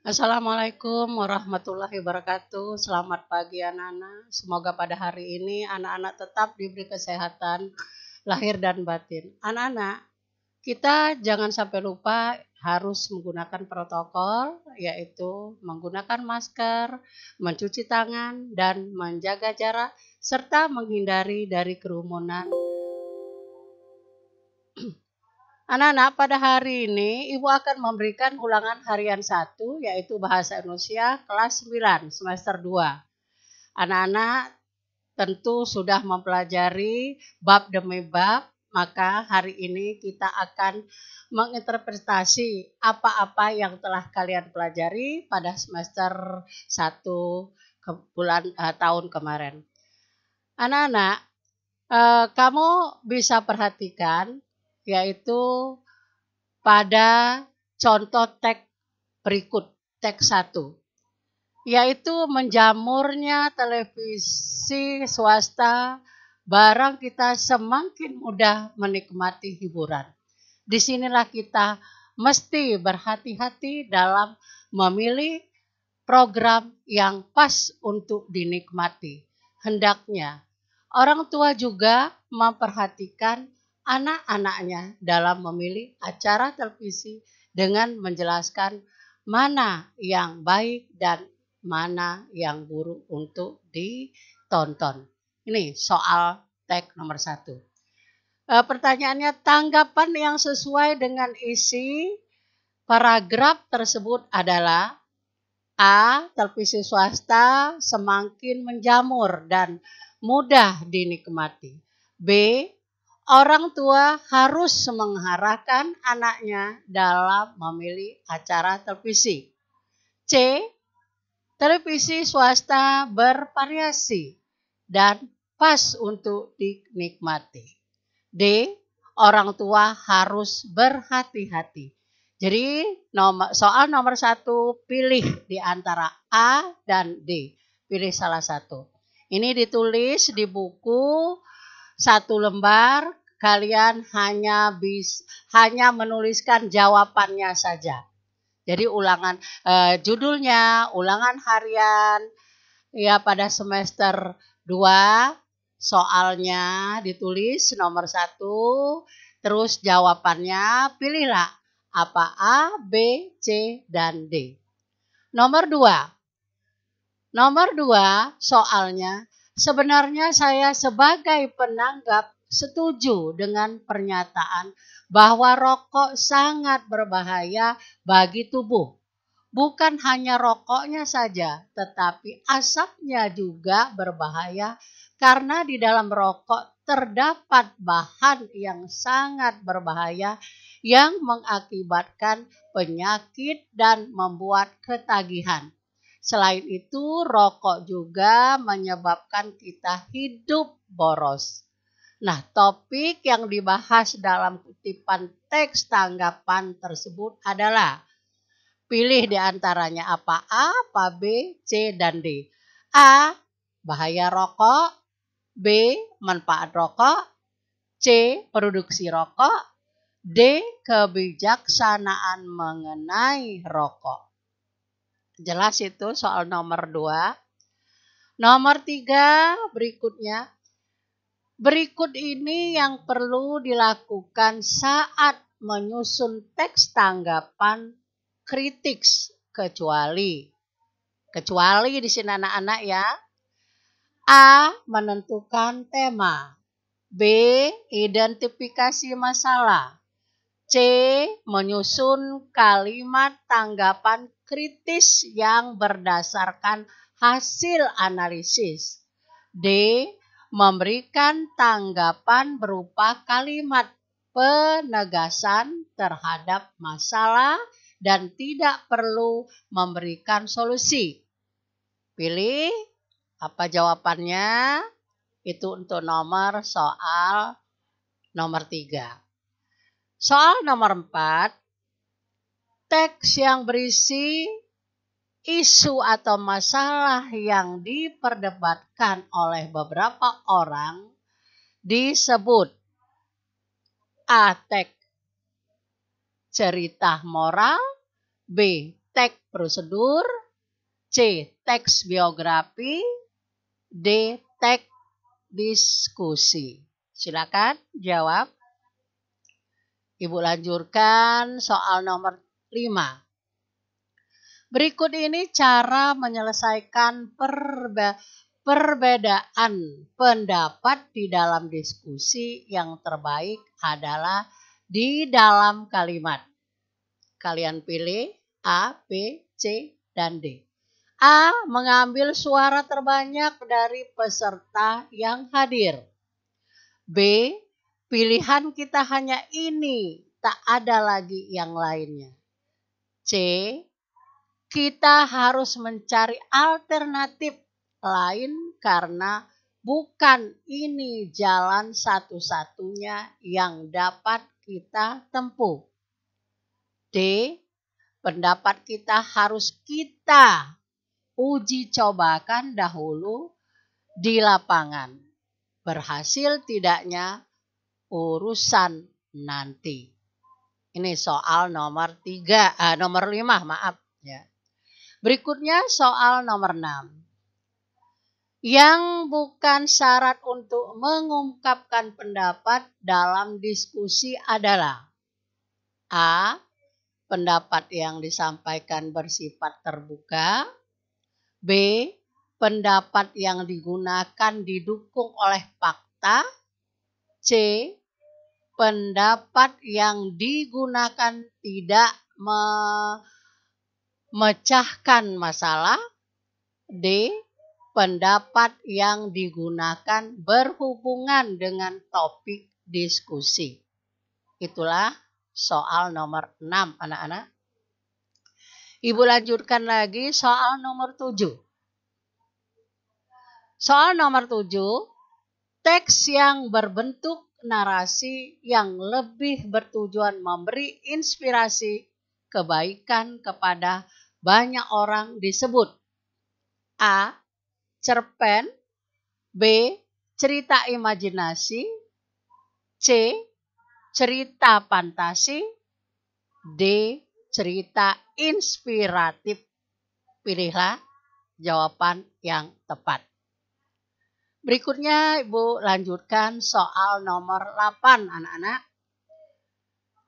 Assalamualaikum warahmatullahi wabarakatuh. Selamat pagi anak-anak. Semoga pada hari ini anak-anak tetap diberi kesehatan lahir dan batin. Anak-anak, kita jangan sampai lupa harus menggunakan protokol, yaitu menggunakan masker, mencuci tangan, dan menjaga jarak, serta menghindari dari kerumunan. Anak-anak, pada hari ini Ibu akan memberikan ulangan harian 1, yaitu Bahasa Indonesia kelas 9 semester 2. Anak-anak tentu sudah mempelajari bab demi bab, maka hari ini kita akan menginterpretasi apa-apa yang telah kalian pelajari pada semester 1 tahun kemarin. Anak-anak, kamu bisa perhatikan yaitu pada contoh teks berikut, teks 1, yaitu menjamurnya televisi swasta, barang kita semakin mudah menikmati hiburan. Disinilah kita mesti berhati-hati dalam memilih program yang pas untuk dinikmati. Hendaknya orang tua juga memperhatikan anak-anaknya dalam memilih acara televisi dengan menjelaskan mana yang baik dan mana yang buruk untuk ditonton. Ini soal teks nomor 1. Pertanyaannya, tanggapan yang sesuai dengan isi paragraf tersebut adalah A. Televisi swasta semakin menjamur dan mudah dinikmati. B. Orang tua harus mengarahkan anaknya dalam memilih acara televisi. C. Televisi swasta bervariasi dan pas untuk dinikmati. D. Orang tua harus berhati-hati. Jadi soal nomor 1, pilih di antara A dan D. Pilih salah satu. Ini ditulis di buku 1 lembar, kalian hanya menuliskan jawabannya saja. Jadi judulnya ulangan harian ya pada semester 2, soalnya ditulis nomor 1, terus jawabannya pilihlah apa A, B, C, dan D. Nomor 2 soalnya, sebenarnya saya sebagai penanggap setuju dengan pernyataan bahwa rokok sangat berbahaya bagi tubuh. Bukan hanya rokoknya saja, tetapi asapnya juga berbahaya karena di dalam rokok terdapat bahan yang sangat berbahaya yang mengakibatkan penyakit dan membuat ketagihan. Selain itu, rokok juga menyebabkan kita hidup boros. Nah, topik yang dibahas dalam kutipan teks tanggapan tersebut adalah pilih di antaranya apa A, apa B, C, dan D. A. Bahaya rokok. B. Manfaat rokok. C. Produksi rokok. D. Kebijaksanaan mengenai rokok. Jelas itu soal nomor 2. Nomor 3 berikutnya. Berikut ini yang perlu dilakukan saat menyusun teks tanggapan kritik, kecuali di sini anak-anak ya. A. Menentukan tema. B. Identifikasi masalah. C. Menyusun kalimat tanggapan kritis yang berdasarkan hasil analisis. D. Memberikan tanggapan berupa kalimat penegasan terhadap masalah dan tidak perlu memberikan solusi. Pilih apa jawabannya? Itu untuk soal nomor 3. Soal nomor 4, teks yang berisi isu atau masalah yang diperdebatkan oleh beberapa orang disebut A. Teks cerita moral. B. Teks prosedur, C. Teks biografi, D. Teks diskusi. Silakan jawab. Ibu lanjutkan soal nomor 5. Berikut ini cara menyelesaikan perbedaan pendapat di dalam diskusi. Yang terbaik adalah di dalam kalimat. Kalian pilih A, B, C, dan D. A. Mengambil suara terbanyak dari peserta yang hadir. B. Pilihan kita hanya ini, tak ada lagi yang lainnya. C. Kita harus mencari alternatif lain karena bukan ini jalan satu-satunya yang dapat kita tempuh. D. Pendapat kita harus kita uji cobakan dahulu di lapangan. Berhasil tidaknya urusan nanti. Ini soal nomor 5, maaf ya. Berikutnya soal nomor 6. Yang bukan syarat untuk mengungkapkan pendapat dalam diskusi adalah A. Pendapat yang disampaikan bersifat terbuka. B. Pendapat yang digunakan didukung oleh fakta. C. Pendapat yang digunakan tidak memecahkan masalah. D. Pendapat yang digunakan berhubungan dengan topik diskusi. Itulah soal nomor 6, anak-anak. Ibu lanjutkan lagi soal nomor 7. Soal nomor 7, teks yang berbentuk narasi yang lebih bertujuan memberi inspirasi kebaikan kepada banyak orang disebut A. Cerpen, B. Cerita imajinasi, C. Cerita fantasi, D. Cerita inspiratif. Pilihlah jawaban yang tepat. Berikutnya Ibu lanjutkan soal nomor 8, anak-anak.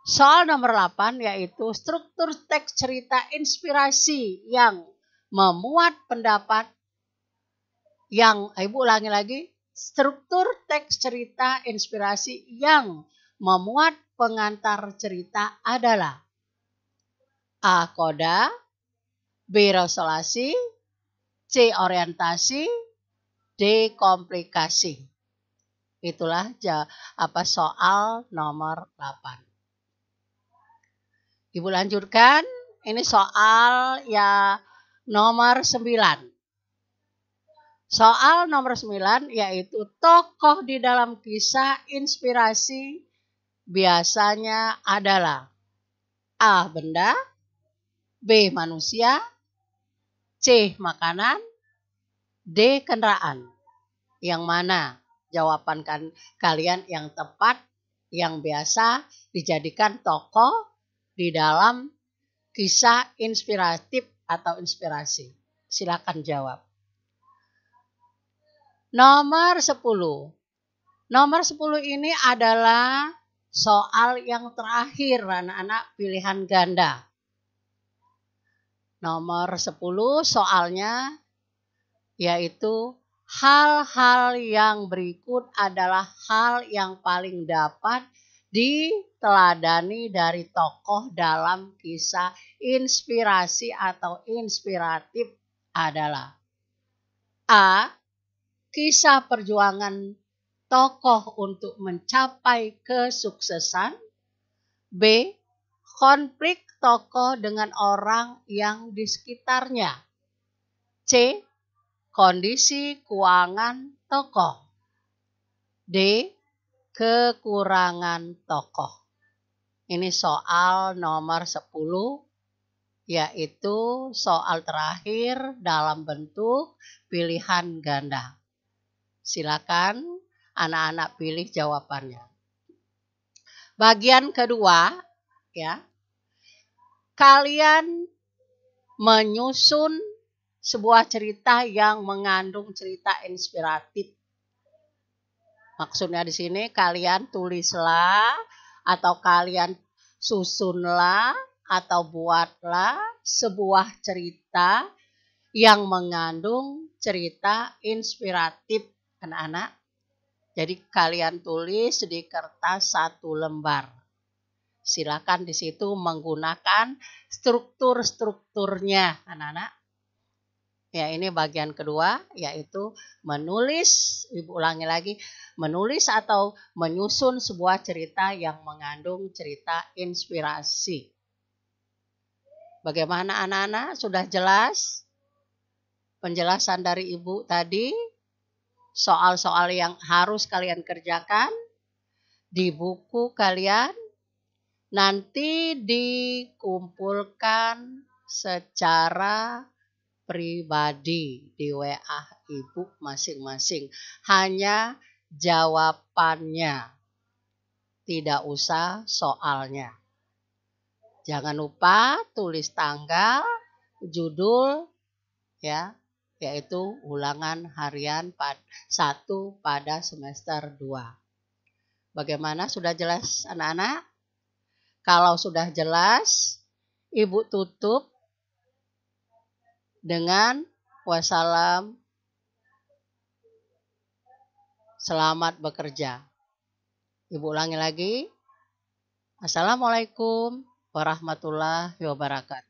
Soal nomor 8 yaitu struktur teks cerita inspirasi yang memuat pendapat yang, Ibu ulangi lagi, struktur teks cerita inspirasi yang memuat pengantar cerita adalah A. Koda, B. Resolusi, C. Orientasi, D. Komplikasi. Itulah soal nomor 8. Ibu lanjutkan, ini soal nomor 9. Soal nomor 9 yaitu tokoh di dalam kisah inspirasi biasanya adalah A. Benda, B. Manusia, C. Makanan, D. Kendaraan. Yang mana jawaban kalian yang tepat yang biasa dijadikan tokoh di dalam kisah inspiratif atau inspirasi? Silakan jawab. Nomor 10. Nomor 10 ini adalah soal yang terakhir, anak-anak, pilihan ganda. Nomor 10 soalnya yaitu hal-hal yang berikut adalah hal yang paling dapat diteladani dari tokoh dalam kisah inspirasi atau inspiratif adalah A. Kisah perjuangan tokoh untuk mencapai kesuksesan. B. Konflik tokoh dengan orang yang di sekitarnya. C. Kondisi keuangan tokoh. D. Kekurangan tokoh. Ini soal nomor 10, yaitu soal terakhir dalam bentuk pilihan ganda. Silakan anak-anak pilih jawabannya. Bagian kedua, ya. kalian menyusun sebuah cerita yang mengandung cerita inspiratif. Maksudnya di sini kalian tulislah atau kalian susunlah atau buatlah sebuah cerita yang mengandung cerita inspiratif, anak-anak. Jadi kalian tulis di kertas 1 lembar. Silakan di situ menggunakan struktur-strukturnya, anak-anak. Ya, ini bagian kedua, yaitu menulis, Ibu ulangi lagi, menulis atau menyusun sebuah cerita yang mengandung cerita inspirasi. Bagaimana anak-anak? Sudah jelas penjelasan dari Ibu tadi? Soal-soal yang harus kalian kerjakan di buku kalian nanti dikumpulkan secara pribadi di WA Ibu masing-masing. Hanya jawabannya, tidak usah soalnya. Jangan lupa tulis tanggal, judul, ya, yaitu ulangan harian 1 pada semester 2. Bagaimana? Sudah jelas anak-anak? Kalau sudah jelas, Ibu tutup dengan wassalam, selamat bekerja. Ibu ulangi lagi. Assalamualaikum warahmatullahi wabarakatuh.